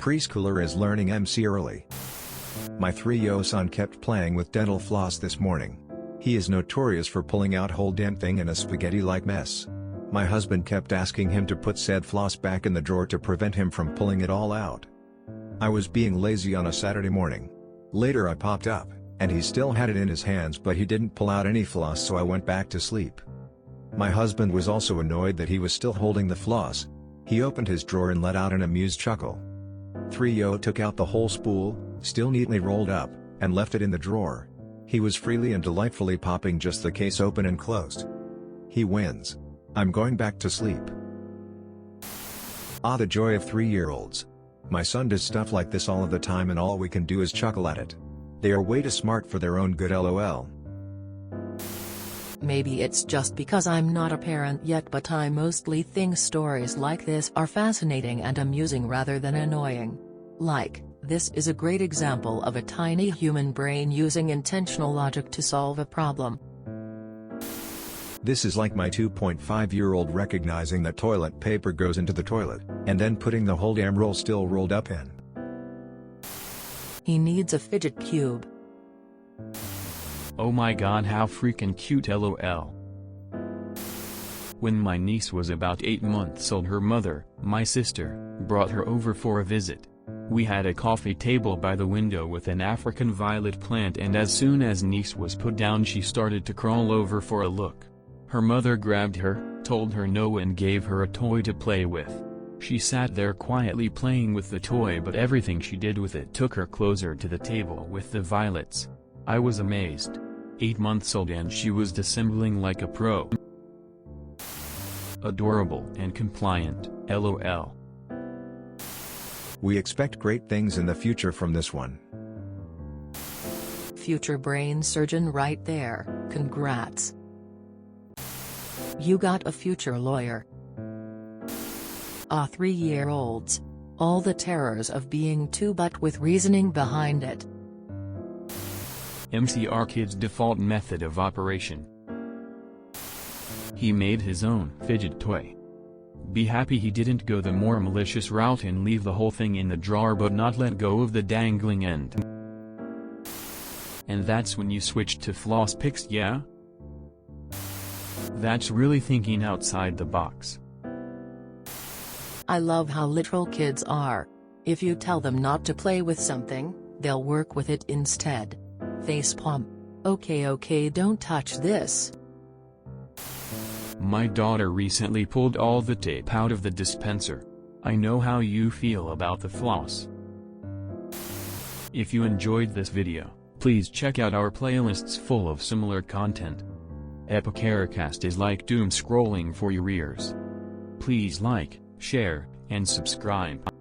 Preschooler is learning MC early. My 3-year-old son kept playing with dental floss this morning. He is notorious for pulling out whole damn thing in a spaghetti-like mess. My husband kept asking him to put said floss back in the drawer to prevent him from pulling it all out. I was being lazy on a Saturday morning. Later I popped up, and he still had it in his hands, but he didn't pull out any floss, so I went back to sleep. My husband was also annoyed that he was still holding the floss. He opened his drawer and let out an amused chuckle. 3-year-old took out the whole spool, still neatly rolled up, and left it in the drawer. He was freely and delightfully popping just the case open and closed. He wins. I'm going back to sleep. Ah, the joy of 3-year-olds. My son does stuff like this all of the time and all we can do is chuckle at it. They are way too smart for their own good, lol. Maybe it's just because I'm not a parent yet, but I mostly think stories like this are fascinating and amusing rather than annoying. Like, this is a great example of a tiny human brain using intentional logic to solve a problem. This is like my 2.5-year-old recognizing that toilet paper goes into the toilet, and then putting the whole damn roll still rolled up in. He needs a fidget cube. Oh my god, how freaking cute, lol. When my niece was about 8 months old, her mother, my sister, brought her over for a visit. We had a coffee table by the window with an African violet plant, and as soon as niece was put down she started to crawl over for a look. Her mother grabbed her, told her no, and gave her a toy to play with. She sat there quietly playing with the toy, but everything she did with it took her closer to the table with the violets. I was amazed. 8 months old and she was dissembling like a pro. Adorable and compliant, lol. We expect great things in the future from this one. Future brain surgeon right there, congrats. You got a future lawyer. Ah, 3-year-olds. All the terrors of being two but with reasoning behind it. MC our kid's default method of operation. He made his own fidget toy. Be happy he didn't go the more malicious route and leave the whole thing in the drawer but not let go of the dangling end. And that's when you switched to floss picks, yeah? That's really thinking outside the box. I love how literal kids are. If you tell them not to play with something, they'll work with it instead. Facepalm. Okay, don't touch this. My daughter recently pulled all the tape out of the dispenser. I know how you feel about the floss. If you enjoyed this video, please check out our playlists full of similar content. Epicaricast is like doom scrolling for your ears. Please like, share, and subscribe.